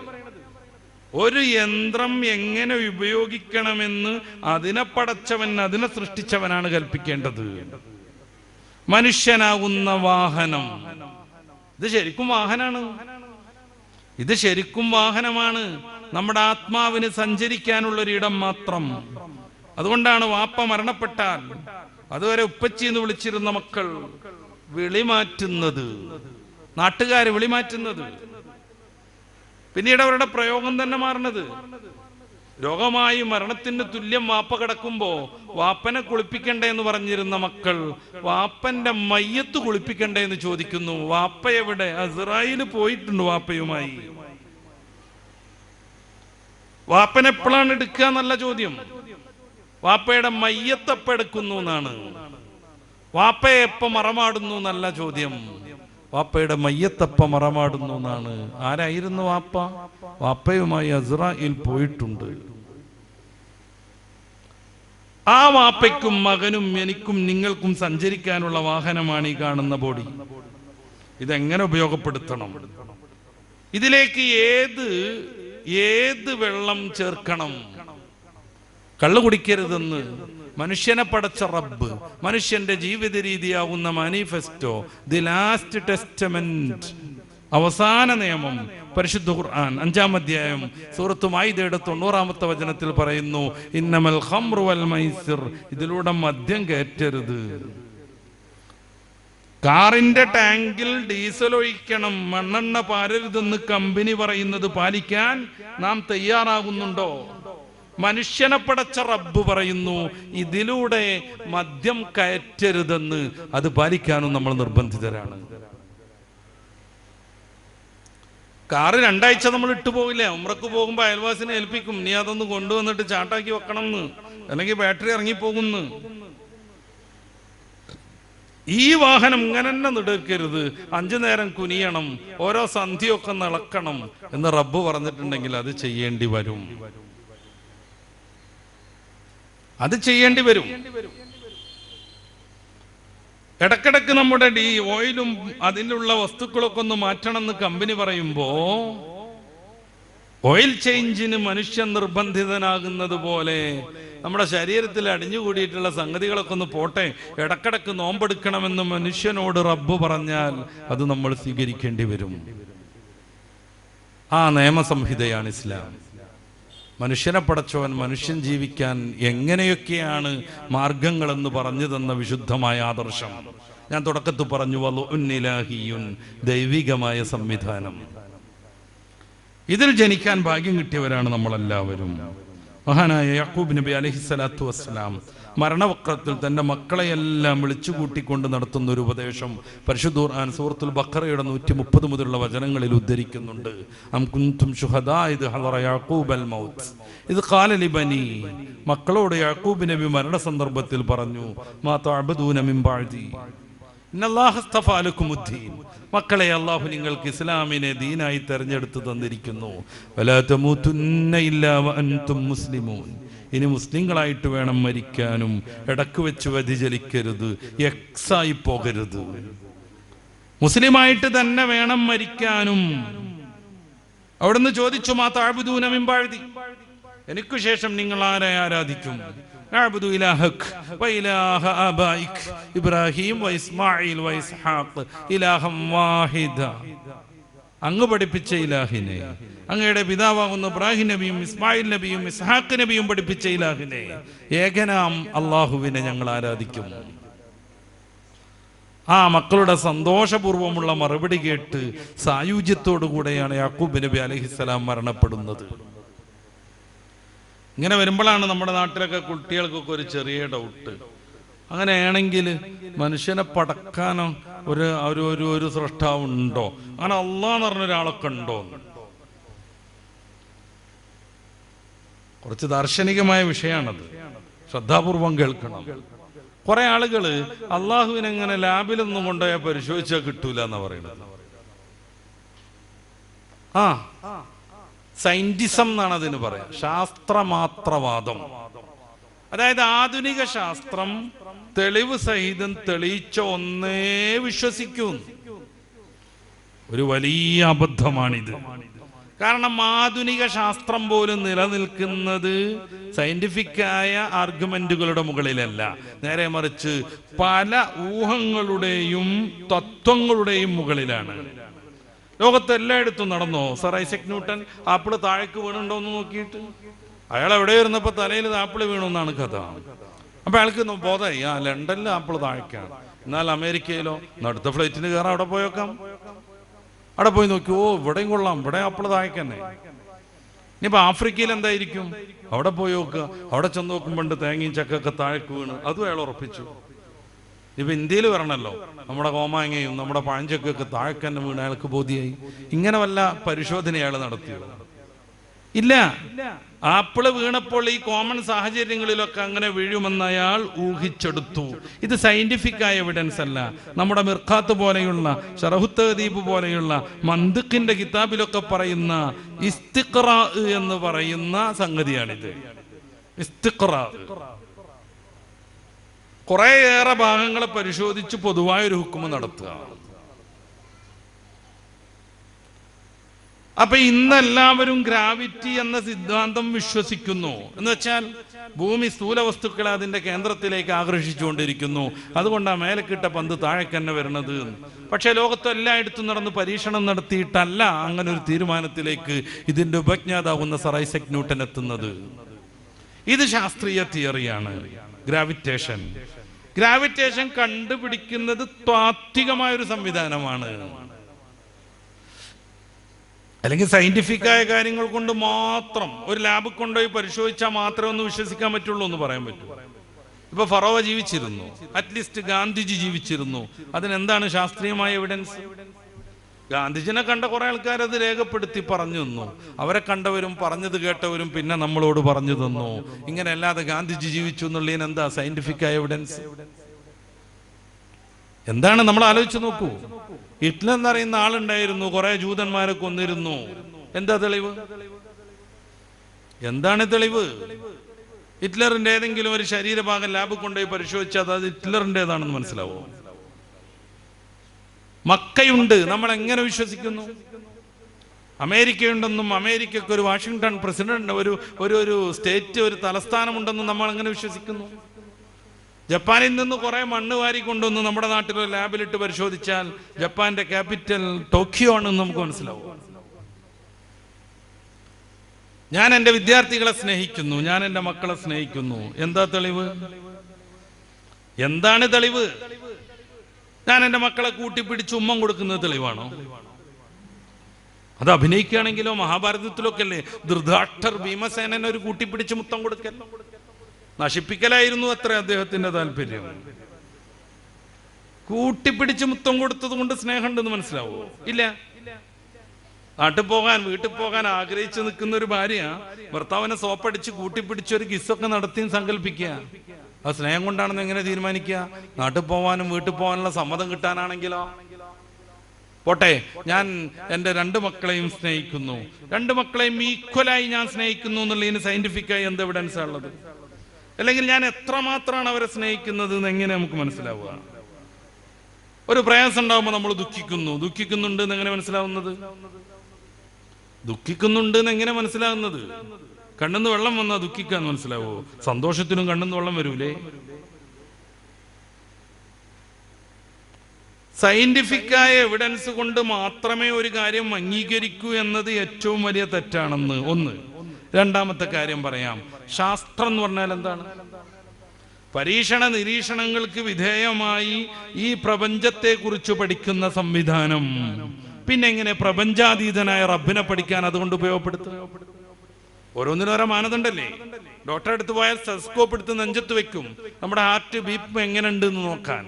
ഒരു യന്ത്രം എങ്ങനെ ഉപയോഗിക്കണമെന്ന് അതിനെ പടച്ചവൻ, അതിനെ സൃഷ്ടിച്ചവനാണ് കൽപ്പിക്കേണ്ടത്. മനുഷ്യനാകുന്ന വാഹനം, ഇത് ശരിക്കും വാഹനമാണ്, ഇത് ശരിക്കും വാഹനമാണ്, നമ്മുടെ ആത്മാവിന് സഞ്ചരിക്കാനുള്ളൊരിടം മാത്രം. അതുകൊണ്ടാണ് വാപ്പ മരണപ്പെട്ടാൽ അതുവരെ ഉപ്പച്ചി എന്ന് വിളിച്ചിരുന്ന മക്കൾ വിളിമാറ്റുന്നത്, നാട്ടുകാര് വിളിമാറ്റുന്നത്. പിന്നീട് അവരുടെ പ്രയോഗം തന്നെ മാറുന്നത്. രോഗമായി മരണത്തിന് തുല്യം വാപ്പ കിടക്കുമ്പോ വാപ്പനെ കുളിപ്പിക്കണ്ടേ എന്ന് പറഞ്ഞിരുന്ന മക്കൾ വാപ്പന്റെ മയ്യത്ത് കുളിപ്പിക്കണ്ടേ എന്ന് ചോദിക്കുന്നു. വാപ്പ എവിടെ? അസ്രായേല് പോയിട്ടുണ്ട് വാപ്പയുമായി. വാപ്പനെ എപ്പോഴാണ് എടുക്കുക എന്നല്ല ചോദ്യം, വാപ്പയുടെ മയ്യത്തപ്പ എടുക്കുന്നു എന്നാണ്. വാപ്പയെ എപ്പ മറമാടുന്നു എന്നല്ല ചോദ്യം, വാപ്പയുടെ മയ്യത്തപ്പ മറമാടുന്നു എന്നാണ്. ആരായിരുന്നു വാപ്പ? വാപ്പയുമായി അസ്രായേൽ പോയിട്ടുണ്ട്. ആ വാപ്പയ്ക്കും മകനും എനിക്കും നിങ്ങൾക്കും സഞ്ചരിക്കാനുള്ള വാഹനമാണ് ഈ കാണുന്ന ബോഡി. ഇതെങ്ങനെ ഉപയോഗപ്പെടുത്തണം? ഇതിലേക്ക് ഏത് വെള്ളം ചേർക്കണം? കള്ളു കുടിക്കരുതെന്ന് മനുഷ്യനെ പടച്ച റബ്ബ്, മനുഷ്യന്റെ ജീവിത രീതിയാവുന്ന മാനിഫെസ്റ്റോ, ദി ലാസ്റ്റ് ടെസ്റ്റമെന്റ്, അവസാന നിയമം, പരിശുദ്ധ ഖുർആൻ 5-ാം അധ്യായം സൂറത്ത് മാഇദയുടെ 90-ാമത്തെ വചനത്തിൽ പറയുന്നു, ഇന്നമൽ ഖംറു വൽ മൈസിർ, ഇതിലൂടെ മദ്യം കയറ്റരുത്. കാറിന്റെ ടാങ്കിൽ ഡീസൽ ഒഴിക്കണം, മണ്ണെണ്ണ പാരരുതെന്ന് കമ്പനി പറയുന്നത് പാലിക്കാൻ നാം തയ്യാറാകുന്നുണ്ടോ? മനുഷ്യനെ പടച്ച റബ്ബ് പറയുന്നു ഇതിലൂടെ മദ്യം കയറ്റരുതെന്ന്, അത് പാലിക്കാനും നമ്മൾ നിർബന്ധിതരാണ്. കാറ് 2 ആഴ്ച നമ്മൾ ഇട്ടു പോകില്ല. ഉംറക്ക് പോകുമ്പോൾ അയൽവാസിനെ ഏൽപ്പിക്കും, നീ അതൊന്ന് കൊണ്ടുവന്നിട്ട് ചാട്ടാക്കി വെക്കണം എന്ന്, അല്ലെങ്കിൽ ബാറ്ററി ഇറങ്ങിപ്പോകുന്നു. ഈ വാഹനം ഇങ്ങനെ തന്നെ നിടക്കരുത്, 5 നേരം കുനിയണം, ഓരോ സന്ധിയൊക്കെ നടക്കണം എന്ന് റബ്ബ് പറഞ്ഞിട്ടുണ്ടെങ്കിൽ അത് ചെയ്യേണ്ടി വരും, അത് ചെയ്യേണ്ടി വരും. ഇടക്കിടക്ക് നമ്മുടെ ഓയിലും അതിലുള്ള വസ്തുക്കളൊക്കെ ഒന്ന് മാറ്റണം എന്ന് കമ്പനി പറയുമ്പോ ഓയിൽ ചേഞ്ചിന് മനുഷ്യൻ നിർബന്ധിതനാകുന്നത് പോലെ നമ്മുടെ ശരീരത്തിൽ അടിഞ്ഞുകൂടിയിട്ടുള്ള സംഗതികളൊക്കെ ഒന്ന് പോട്ടെ, ഇടക്കിടക്ക് നോമ്പെടുക്കണമെന്ന് മനുഷ്യനോട് റബ്ബ് പറഞ്ഞാൽ അത് നമ്മൾ സ്വീകരിക്കേണ്ടി വരും. ആ നിയമസംഹിതയാണ് ഇസ്ലാം. മനുഷ്യനെ പടച്ചവൻ മനുഷ്യൻ ജീവിക്കാൻ എങ്ങനെയൊക്കെയാണ് മാർഗങ്ങളെന്ന് പറഞ്ഞു തന്ന വിശുദ്ധമായ ആദർശം. ഞാൻ തുടക്കത്തിൽ പറഞ്ഞു, വലുന്നിലാഹിയുൻ, ദൈവികമായ സംവിധാനം. ഇതിൽ ജനിക്കാൻ ഭാഗ്യം കിട്ടിയവരാണ് നമ്മളെല്ലാവരും. മഹാനായ യാക്കൂബ് നബി അലൈഹിസ്സലാത്തു വസ്സലാം മരണവക്രത്തിൽ തന്റെ മക്കളെയെല്ലാം വിളിച്ചു കൂട്ടിക്കൊണ്ട് നടത്തുന്ന ഒരു ഉപദേശം പരിശുദ്ധ ഖുർആൻ സൂറത്തുൽ ബഖറയുടെ 130 മുതലുള്ള വചനങ്ങളിൽ ഉദ്ധരിക്കുന്നുണ്ട്. അം കുൻതും ശുഹദാ ഇദ് ഹളറ യാക്കൂബൽ മൗത്ത് ഇദ് ഖാല ലിബനി, മക്കളോട് യാക്കൂബ് നബി മരണ സന്ദർഭത്തിൽ പറഞ്ഞു, മാ തഅബദൂന മിൻ ബഅദി ഇന്നല്ലാഹ അസ്തഫാ ലക്കുമുദ്ദീൻ, മക്കളെ, അള്ളാഹു നിങ്ങൾക്ക് ഇസ്ലാമിനെ ദീനായി തെരഞ്ഞെടുത്ത് തന്നിരിക്കുന്നു. വലാ തമൂതുന്ന ഇല്ലാ വഅൻതും മുസ്ലിമൂൻ, ഇനി മുസ്ലിങ്ങളായിട്ട് വേണം മരിക്കാനും. ഇടക്ക് വെച്ച് വ്യതിചലിക്കരുത്, എക്സായി പോകരുത്, മുസ്ലിമായിട്ട് തന്നെ വേണം മരിക്കാനും. അവിടുന്ന് ചോദിച്ചു, മാ തഅബുദൂന മിൻ ബഅദി, എനിക്കു ശേഷം നിങ്ങൾ ആരെ ആരാധിക്കും? നഅബുദു ഇലാഹക വഇലാഹ ആബായിക ഇബ്രാഹിം വഇസ്മാഈൽ വഇസ്ഹാഖ് ഇലാഹം വാഹിദ, അങ്ങ് പഠിപ്പിച്ച ഇലാഹിനെ, അങ്ങയുടെ പിതാവാകുന്ന ഇബ്രാഹിം നബിയും ഇസ്മായിൽ നബിയും ഇസ്ഹാഖ് നബിയും പഠിപ്പിച്ച ഇലാഹിനെ, ഏകനാം അള്ളാഹുവിനെ ഞങ്ങൾ ആരാധിക്കും. ആ മക്കളുടെ സന്തോഷപൂർവമുള്ള മറുപടി കേട്ട് സായുജ്യത്തോടു കൂടെയാണ് യാക്കൂബ് നബി അലൈഹിസ്സലാം മരണപ്പെടുന്നത്. ഇങ്ങനെ വരുമ്പോഴാണ് നമ്മുടെ നാട്ടിലൊക്കെ കുട്ടികൾക്കൊക്കെ ഒരു ചെറിയ ഡൗട്ട്, അങ്ങനെയാണെങ്കിൽ മനുഷ്യനെ പടക്കാനോ ഒരു സൃഷ്ടാവുണ്ടോ? അങ്ങനെ അള്ളാഹ് എന്ന് പറഞ്ഞ ഒരാളൊക്കെ ഉണ്ടോ? കുറച്ച് ദാർശനികമായ വിഷയമാണത്, ശ്രദ്ധാപൂർവം കേൾക്കണം. കുറെ ആളുകള് അള്ളാഹുവിനെ എങ്ങനെ ലാബിലൊന്നും കൊണ്ടുപോയാൽ പരിശോധിച്ചാൽ കിട്ടൂല എന്നാ പറയുന്നത്. സയന്റിസം എന്നാണ് അതിന് പറയാം, ശാസ്ത്രമാത്രവാദം. അതായത് ആധുനിക ശാസ്ത്രം തെളിവ് സഹിതം തെളിയിച്ച ഒന്നേ വിശ്വസിക്കൂ. ഒരു വലിയ അബദ്ധമാണിത്. കാരണം ആധുനിക ശാസ്ത്രം പോലും നിലനിൽക്കുന്നത് സയന്റിഫിക്കായ ആർഗ്യുമെന്റുകളുടെ മുകളിലല്ല, നേരെ മറിച്ച് പല ഊഹങ്ങളുടെയും തത്വങ്ങളുടെയും മുകളിലാണ്. ലോകത്ത് എല്ലായിടത്തും നടന്നോ? സർ ഐസക് ന്യൂട്ടൻ ആപ്പിള് താഴേക്ക് വീണുണ്ടോ എന്ന് നോക്കിയിട്ട് അയാൾ എവിടെ ഇരുന്നപ്പോ തലയിൽ ആപ്പിള് വീണു എന്നാണ് കഥ. അപ്പൊ അയാൾക്ക് ബോധമായി, ലണ്ടനിൽ ആപ്പിള് താഴേക്കാണ്, എന്നാൽ അമേരിക്കയിലോ അടുത്ത ഫ്ലൈറ്റിന് കയറാം, അവിടെ പോയേക്കാം. അവിടെ പോയി നോക്കി, ഓ ഇവിടെയും കൊള്ളാം, ഇവിടെ ആപ്പിള് താഴേക്കന്നെ. ഇനിയിപ്പോ ആഫ്രിക്കയിൽ എന്തായിരിക്കും? അവിടെ പോയി നോക്കുക, അവിടെ ചെന്ന് നോക്കുമ്പോണ്ട് തേങ്ങയും ചക്കൊക്കെ താഴേക്ക് വീണ്, അതും അയാൾ ഉറപ്പിച്ചു. ഇപ്പൊ ഇന്ത്യയിൽ വരണല്ലോ, നമ്മുടെ കോമാങ്ങയും നമ്മുടെ പഴഞ്ചക്കൊക്കെ താഴെക്കന്നെ വീണ് അയാൾക്ക് ബോധ്യായി. ഇങ്ങനെ വല്ല പരിശോധന അയാൾ നടത്തിയോ? ഇല്ല. ആപ്പിള് വീണപ്പോൾ ഈ കോമൺ സാഹചര്യങ്ങളിലൊക്കെ അങ്ങനെ വീഴുമെന്ന് അയാൾ ഊഹിച്ചെടുത്തു. ഇത് സയന്റിഫിക് ആയ എവിഡൻസ് അല്ല. നമ്മുടെ മിർഖാത്ത് പോലെയുള്ള ശറഹുത്തദീബ് പോലെയുള്ള മന്തിഖിന്റെ കിതാബിലൊക്കെ പറയുന്ന ഇസ്തിഖ്റാ എന്ന് പറയുന്ന സംഗതിയാണിത്. ഇസ്തിഖ്റാ കുറേയേറെ ഭാഗങ്ങളെ പരിശോധിച്ച് പൊതുവായൊരു ഹുക്കുമ് നടത്തുക. അപ്പൊ ഇന്നെല്ലാവരും ഗ്രാവിറ്റി എന്ന സിദ്ധാന്തം വിശ്വസിക്കുന്നു. എന്ന് വെച്ചാൽ ഭൂമി സ്ഥൂല വസ്തുക്കളെ അതിന്റെ കേന്ദ്രത്തിലേക്ക് ആകർഷിച്ചുകൊണ്ടിരിക്കുന്നു, അതുകൊണ്ടാണ് മേലക്കിട്ട പന്ത് താഴേക്കന്നെ വരുന്നത്. പക്ഷെ ലോകത്ത് എല്ലായിടത്തും നടന്ന് പരീക്ഷണം നടത്തിയിട്ടല്ല അങ്ങനെ ഒരു തീരുമാനത്തിലേക്ക് ഇതിന്റെ ഉപജ്ഞാതാവുന്ന സർ ഐസക് ന്യൂട്ടൻ എത്തുന്നത്. ഇത് ശാസ്ത്രീയ തിയറിയാണ്. ഗ്രാവിറ്റേഷൻ കണ്ടുപിടിക്കുന്നത് താത്വികമായൊരു സംവിധാനമാണ്. അല്ലെങ്കിൽ സയന്റിഫിക് ആയ കാര്യങ്ങൾ കൊണ്ട് മാത്രം ഒരു ലാബ് കൊണ്ടുപോയി പരിശോധിച്ചാൽ മാത്രമേ ഒന്ന് വിശ്വസിക്കാൻ പറ്റുള്ളൂ എന്ന് പറയാൻ പറ്റൂ. ഇപ്പൊ ഫറോവ ജീവിച്ചിരുന്നു, അറ്റ്ലീസ്റ്റ് ഗാന്ധിജി ജീവിച്ചിരുന്നു. അതിനെന്താണ് ശാസ്ത്രീയമായ എവിഡൻസ്? ഗാന്ധിജിനെ കണ്ട കുറെ ആൾക്കാർ അത് രേഖപ്പെടുത്തി പറഞ്ഞു തന്നു. അവരെ കണ്ടവരും പറഞ്ഞത് കേട്ടവരും പിന്നെ നമ്മളോട് പറഞ്ഞു തന്നു. ഇങ്ങനെ അല്ലാതെ ഗാന്ധിജി ജീവിച്ചു എന്നുള്ളതിന് എന്താ സയന്റിഫിക് ആയ എവിഡൻസ്? എന്താണ്? നമ്മൾ ആലോചിച്ച് നോക്കൂ. ഹിറ്റ്ലർ എന്നറിയുന്ന ആളുണ്ടായിരുന്നു, കുറെ ജൂതന്മാരെ കൊന്നിരുന്നു. എന്താ തെളിവ്? എന്താണ് തെളിവ്? ഹിറ്റ്ലറിന്റെ ഏതെങ്കിലും ഒരു ശരീരഭാഗം ലാബ് കൊണ്ടുപോയി പരിശോധിച്ചാൽ അത് ഹിറ്റ്ലറിൻ്റെതാണെന്ന് മനസ്സിലാവോ? മക്കയുണ്ട്, നമ്മൾ എങ്ങനെ വിശ്വസിക്കുന്നു? അമേരിക്കയുണ്ടെന്നും അമേരിക്കക്ക് ഒരു വാഷിങ്ടൺ പ്രസിഡന്റ് ഒരു സ്റ്റേറ്റ്, ഒരു തലസ്ഥാനമുണ്ടെന്നും നമ്മൾ അങ്ങനെ വിശ്വസിക്കുന്നു. ജപ്പാനിൽ നിന്ന് കുറെ മണ്ണ് വാരി കൊണ്ടുവന്ന് നമ്മുടെ നാട്ടിലെ ലാബിലിട്ട് പരിശോധിച്ചാൽ ജപ്പാന്റെ ക്യാപിറ്റൽ ടോക്കിയോ ആണെന്ന് നമുക്ക് മനസ്സിലാവും. ഞാൻ എൻ്റെ വിദ്യാർത്ഥികളെ സ്നേഹിക്കുന്നു, ഞാൻ എൻ്റെ മക്കളെ സ്നേഹിക്കുന്നു. എന്താ തെളിവ്? എന്താണ് തെളിവ്? ഞാൻ എൻ്റെ മക്കളെ കൂട്ടിപ്പിടിച്ച് ഉമ്മം കൊടുക്കുന്നത് തെളിവാണോ? അത് അഭിനയിക്കുകയാണെങ്കിലോ മഹാഭാരതത്തിലൊക്കെ അല്ലേ ധൃതരാഷ്ട്രർ ഭീമസേനനെ ഒരു കൂട്ടിപ്പിടിച്ച് മുത്തം കൊടുക്കൽ, നശിപ്പിക്കലായിരുന്നു അത്ര അദ്ദേഹത്തിന്റെ താല്പര്യം. കൂട്ടിപ്പിടിച്ച് മുത്തം കൊടുത്തത് കൊണ്ട് സ്നേഹമുണ്ടെന്ന് മനസ്സിലാവോ? ഇല്ല. നാട്ടിൽ പോകാൻ, വീട്ടിൽ പോകാൻ ആഗ്രഹിച്ചു നിൽക്കുന്ന ഒരു ഭാര്യ ഭർത്താവിനെ സോപ്പടിച്ച് കൂട്ടിപ്പിടിച്ച് ഒരു കിസ്സൊക്കെ നടത്തിയും സങ്കല്പിക്കുക. അത് സ്നേഹം കൊണ്ടാണെന്ന് എങ്ങനെ തീരുമാനിക്കുക? നാട്ടിൽ പോകാനും വീട്ടിൽ പോകാനുള്ള സമ്മതം കിട്ടാനാണെങ്കിലോ? പോട്ടെ, ഞാൻ എൻ്റെ 2 മക്കളെയും സ്നേഹിക്കുന്നു, 2 മക്കളെയും ഈക്വലായി ഞാൻ സ്നേഹിക്കുന്നു എന്നുള്ളതിന് സയന്റിഫിക്കായി എന്ത് എവിഡൻസ് ഉള്ളത്? അല്ലെങ്കിൽ ഞാൻ എത്രമാത്രമാണ് അവരെ സ്നേഹിക്കുന്നത് എന്ന് എങ്ങനെ നമുക്ക് മനസ്സിലാവുക? ഒരു പ്രയാസം ഉണ്ടാവുമ്പോൾ നമ്മൾ ദുഃഖിക്കുന്നുണ്ട് എന്ന് എങ്ങനെ മനസ്സിലാവുന്നത്? ദുഃഖിക്കുന്നുണ്ട് എന്ന് എങ്ങനെ മനസ്സിലാവുന്നത്? കണ്ണിന്ന് വെള്ളം വന്നാൽ ദുഃഖിക്കാൻ മനസ്സിലാവോ? സന്തോഷത്തിനും കണ്ണിന്ന് വെള്ളം വരൂലേ? സയന്റിഫിക്കായ എവിഡൻസ് കൊണ്ട് മാത്രമേ ഒരു കാര്യം അംഗീകരിക്കൂ എന്നത് ഏറ്റവും വലിയ തെറ്റാണെന്ന് ഒന്ന്. രണ്ടാമത്തെ കാര്യം പറയാം. ശാസ്ത്രം എന്ന് പറഞ്ഞാൽ എന്താണ്? പരീക്ഷണ നിരീക്ഷണങ്ങൾക്ക് വിധേയമായി ഈ പ്രപഞ്ചത്തെ കുറിച്ച് പഠിക്കുന്ന സംവിധാനം. പിന്നെ എങ്ങനെ പ്രപഞ്ചാതീതനായ റബ്ബിനെ പഠിക്കാൻ അതുകൊണ്ട് ഉപയോഗപ്പെടുത്തുക? ഓരോന്നിനോരോ മാനദണ്ഡല്ലേ. ഡോക്ടറെ അടുത്ത് പോയാൽ സ്റ്റെതസ്കോപ്പ് എടുത്ത് നെഞ്ചത്ത് വെക്കും, നമ്മുടെ ഹാർട്ട് ബീപ്പ് എങ്ങനെ ഉണ്ട് എന്ന് നോക്കാൻ.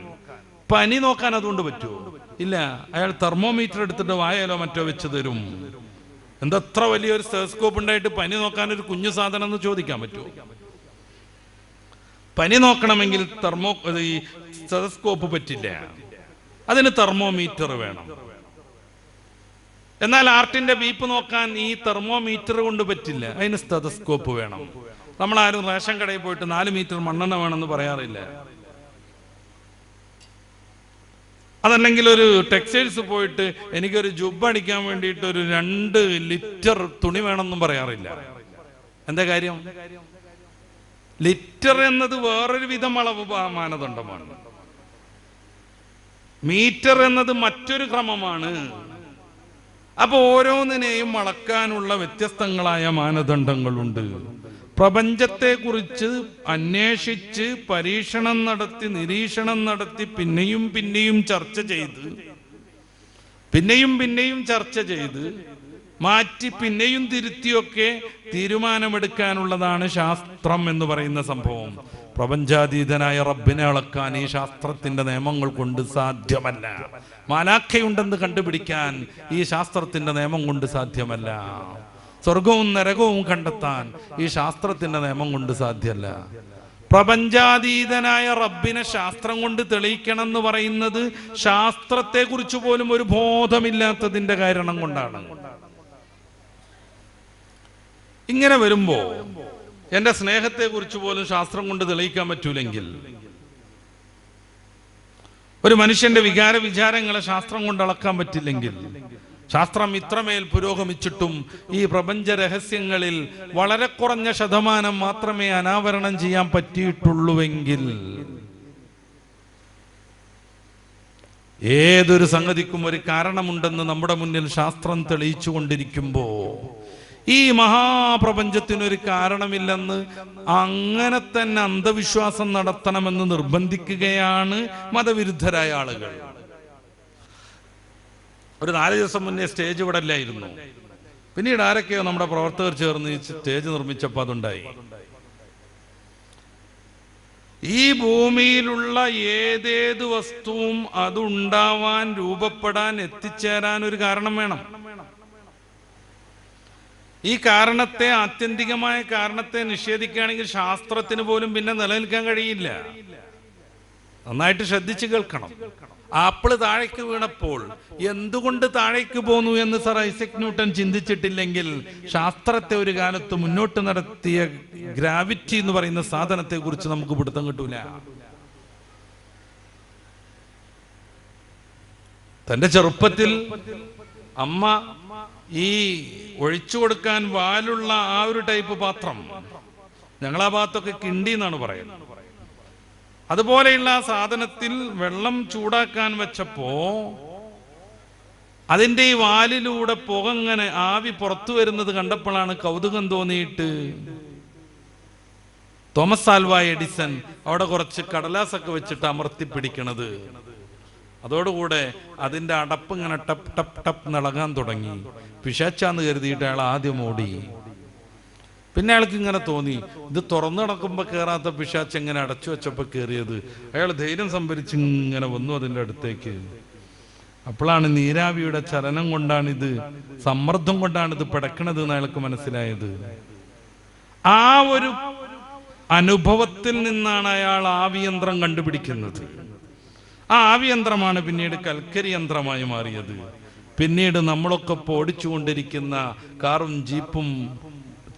പനി നോക്കാൻ അതുകൊണ്ട് പറ്റുമോ? ഇല്ല. അയാൾ തെർമോമീറ്റർ എടുത്തിട്ട് വായാലോ മറ്റോ വെച്ച് തരും. എന്തത്ര വലിയൊരു സ്റ്റെതസ്കോപ്പ് ഉണ്ടായിട്ട് പനി നോക്കാൻ ഒരു കുഞ്ഞു സാധനം എന്ന് ചോദിക്കാൻ പറ്റുമോ? പനി നോക്കണമെങ്കിൽ ഈ സ്റ്റെതസ്കോപ്പ് പറ്റില്ല, അതിന് തെർമോമീറ്റർ വേണം. എന്നാൽ ഹാർട്ടിന്റെ ബീപ്പ് നോക്കാൻ ഈ തെർമോമീറ്റർ കൊണ്ട് പറ്റില്ല, അതിന് സ്റ്റെതസ്കോപ്പ് വേണം. നമ്മളാരും റേഷൻ കടയിൽ പോയിട്ട് 4 മീറ്റർ മണ്ണെണ്ണ വേണമെന്ന് പറയാറില്ല. അതല്ലെങ്കിൽ ഒരു ടെക്സ്റ്റൈൽസ് പോയിട്ട് എനിക്കൊരു ജുബ്ബ് അടിക്കാൻ വേണ്ടിയിട്ട് ഒരു 2 ലിറ്റർ തുണി വേണമെന്നും പറയാറില്ല. എന്താ കാര്യം? ലിറ്റർ എന്നത് വേറൊരു വിധം അളവ് മാനദണ്ഡമാണ്, മീറ്റർ എന്നത് മറ്റൊരു ക്രമമാണ്. അപ്പൊ ഓരോന്നിനെയും അളക്കാനുള്ള വ്യത്യസ്തങ്ങളായ മാനദണ്ഡങ്ങളുണ്ട്. പ്രപഞ്ചത്തെ കുറിച്ച് അന്വേഷിച്ച് പരീക്ഷണം നടത്തി നിരീക്ഷണം നടത്തി പിന്നെയും ചർച്ച ചെയ്ത് മാറ്റി പിന്നെയും തിരുത്തിയൊക്കെ തീരുമാനമെടുക്കാനുള്ളതാണ് ശാസ്ത്രം എന്ന് പറയുന്ന സംഭവം. പ്രപഞ്ചാതീതനായ റബ്ബിനെ അളക്കാൻ ഈ ശാസ്ത്രത്തിന്റെ നിയമങ്ങൾ കൊണ്ട് സാധ്യമല്ല. മാലാഖയുണ്ടെന്ന് കണ്ടുപിടിക്കാൻ ഈ ശാസ്ത്രത്തിന്റെ നിയമം കൊണ്ട് സാധ്യമല്ല. സ്വർഗവും നരകവും കണ്ടെത്താൻ ഈ ശാസ്ത്രത്തിന്റെ നിയമം കൊണ്ട് സാധ്യമല്ല. പ്രപഞ്ചാതീതനായ റബ്ബിനെ ശാസ്ത്രം കൊണ്ട് തെളിയിക്കണം എന്ന് പറയുന്നത് ശാസ്ത്രത്തെ കുറിച്ച് പോലും ഒരു ബോധമില്ലാത്തതിന്റെ കാരണം കൊണ്ടാണ്. ഇങ്ങനെ വരുമ്പോ എന്റെ സ്നേഹത്തെ കുറിച്ച് പോലും ശാസ്ത്രം കൊണ്ട് തെളിയിക്കാൻ പറ്റൂലെങ്കിൽ, ഒരു മനുഷ്യന്റെ വിചാരങ്ങളെ ശാസ്ത്രം കൊണ്ട് അളക്കാൻ പറ്റില്ലെങ്കിൽ, ശാസ്ത്രം ഇത്രമേൽ പുരോഗമിച്ചിട്ടും ഈ പ്രപഞ്ച രഹസ്യങ്ങളിൽ വളരെ കുറഞ്ഞ ശതമാനം മാത്രമേ അനാവരണം ചെയ്യാൻ പറ്റിയിട്ടുള്ളൂവെങ്കിൽ, ഏതൊരു സംഗതിക്കും ഒരു കാരണമുണ്ടെന്ന് നമ്മുടെ മുന്നിൽ ശാസ്ത്രം തെളിയിച്ചു കൊണ്ടിരിക്കുമ്പോ ഈ മഹാപ്രപഞ്ചത്തിനൊരു കാരണമില്ലെന്ന് അങ്ങനെ തന്നെ അന്ധവിശ്വാസം നടത്തണമെന്ന് നിർബന്ധിക്കുകയാണ് മതവിരുദ്ധരായ ആളുകൾ. ഒരു 4 ദിവസം മുന്നേ സ്റ്റേജ് ഇവിടെ അല്ലായിരുന്നു. പിന്നീട് ആരൊക്കെയോ നമ്മുടെ പ്രവർത്തകർ ചേർന്ന് സ്റ്റേജ് നിർമ്മിച്ചപ്പോൾ അതുണ്ടായി. ഈ ഭൂമിയിലുള്ള ഏതേത് വസ്തുവും അതുണ്ടാവാൻ, രൂപപ്പെടാൻ, എത്തിച്ചേരാൻ ഒരു കാരണം വേണം. ഈ കാരണത്തെ, ആത്യന്തികമായ കാരണത്തെ നിഷേധിക്കുകയാണെങ്കിൽ ശാസ്ത്രത്തിന് പോലും പിന്നെ നിലനിൽക്കാൻ കഴിയില്ല. നന്നായിട്ട് ശ്രദ്ധിച്ചു കേൾക്കണം. ആപ്പിള് താഴേക്ക് വീണപ്പോൾ എന്തുകൊണ്ട് താഴേക്ക് പോന്നു എന്ന് സർ ഐസക് ന്യൂട്ടൻ ചിന്തിച്ചിട്ടില്ലെങ്കിൽ ശാസ്ത്രത്തെ ഒരു കാലത്ത് മുന്നോട്ട് നടത്തിയ ഗ്രാവിറ്റി എന്ന് പറയുന്ന സാധനത്തെ കുറിച്ച് നമുക്ക് പിടുത്തം കിട്ടൂല. തൻ്റെ ചെറുപ്പത്തിൽ അമ്മ ഈ ഒഴിച്ചു കൊടുക്കാൻ വാലുള്ള ആ ഒരു ടൈപ്പ് പാത്രം, ഞങ്ങളാ ഭാഗത്തൊക്കെ കിണ്ടി എന്നാണ് പറയുന്നത്, അതുപോലെയുള്ള ആ സാധനത്തിൽ വെള്ളം ചൂടാക്കാൻ വെച്ചപ്പോ അതിൻ്റെ ഈ വാലിലൂടെ പുകങ്ങനെ ആവി പുറത്തു വരുന്നത് കണ്ടപ്പോഴാണ് കൗതുകം തോന്നിയിട്ട് തോമസ് ആൽവാ എഡിസൺ അവിടെ കുറച്ച് കടലാസൊക്കെ വെച്ചിട്ട് അമർത്തി പിടിക്കണത്. അതോടുകൂടെ അതിൻ്റെ അടപ്പ് ഇങ്ങനെ ടപ്പ് ടപ്പ് ടപ്പ് നിളകാൻ തുടങ്ങി. പിശാച്ചാന്ന് കരുതിയിട്ട് അയാൾ ആദ്യം ഓടി. പിന്നെ അയാൾക്ക് ഇങ്ങനെ തോന്നി, ഇത് തുറന്നു നടക്കുമ്പോൾ കയറാത്ത പിശാച്ച് എങ്ങനെ അടച്ചു വെച്ചപ്പോൾ കയറിയത്. അയാൾ ധൈര്യം സംഭരിച്ച് ഇങ്ങനെ വന്നു അതിൻ്റെ അടുത്തേക്ക്. അപ്പോഴാണ് നീരാവിയുടെ ചലനം കൊണ്ടാണിത്, സമ്മർദ്ദം കൊണ്ടാണിത് പിടക്കണത് എന്ന് അയാൾക്ക് മനസ്സിലായത്. ആ ഒരു അനുഭവത്തിൽ നിന്നാണ് അയാൾ ആവിയന്ത്രം കണ്ടുപിടിക്കുന്നത്. ആ ആവിയന്ത്രമാണ് പിന്നീട് കൽക്കരി യന്ത്രമായി മാറിയത്. പിന്നീട് നമ്മളൊക്കെ ഓടിച്ചുകൊണ്ടിരിക്കുന്ന കാറും ജീപ്പും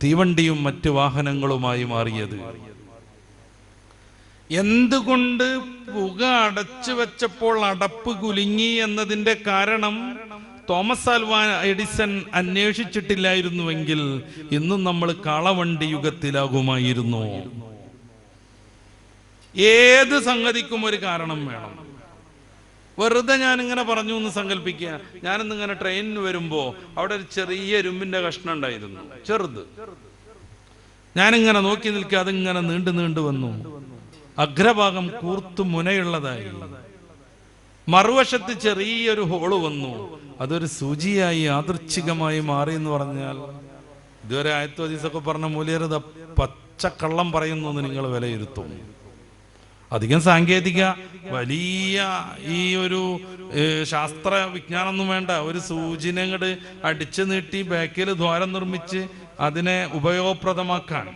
തീവണ്ടിയും മറ്റ് വാഹനങ്ങളുമായി മാറിയത്. എന്തുകൊണ്ട് പുക അടച്ചു വെച്ചപ്പോൾ അടപ്പ് കുലുങ്ങി എന്നതിൻ്റെ കാരണം തോമസ് ആൽവാ എഡിസൺ അന്വേഷിച്ചിട്ടില്ലായിരുന്നുവെങ്കിൽ ഇന്നും നമ്മൾ കാളവണ്ടി യുഗത്തിലാകുമായിരുന്നു. ഏത് സംഗതിക്കും ഒരു കാരണം വേണം. വെറുതെ ഞാനിങ്ങനെ പറഞ്ഞു എന്ന് സങ്കല്പിക്കുക, ഞാനിന്നിങ്ങനെ ട്രെയിനിന് വരുമ്പോ അവിടെ ഒരു ചെറിയ ഇരുമ്പിന്റെ കഷ്ണം ഉണ്ടായിരുന്നു, ചെറുത്. ഞാനിങ്ങനെ നോക്കി നിൽക്കുക, അതിങ്ങനെ നീണ്ടു നീണ്ടു വന്നു. അഗ്രഭാഗം കൂർത്തു മുനയുള്ളതായി. മറുവശത്ത് ചെറിയൊരു ഹോള് വന്നു. അതൊരു സൂചിയായി യാദൃച്ഛികമായി മാറി എന്ന് പറഞ്ഞാൽ ഇതുവരെ ആയത്തു ഹദീസൊക്കെ പറഞ്ഞ മൂല്യത പച്ചക്കള്ളം പറയുന്നു എന്ന് നിങ്ങൾ വിലയിരുത്തും. അധികം സാങ്കേതിക വലിയ ഈ ഒരു ശാസ്ത്ര വിജ്ഞാനമൊന്നും വേണ്ട. ഒരു സൂചിനെ അങ്ങോട്ട് അടിച്ചു നീട്ടി ബാക്കിൽ ദ്വാരം നിർമ്മിച്ച് അതിനെ ഉപയോഗപ്രദമാക്കാൻ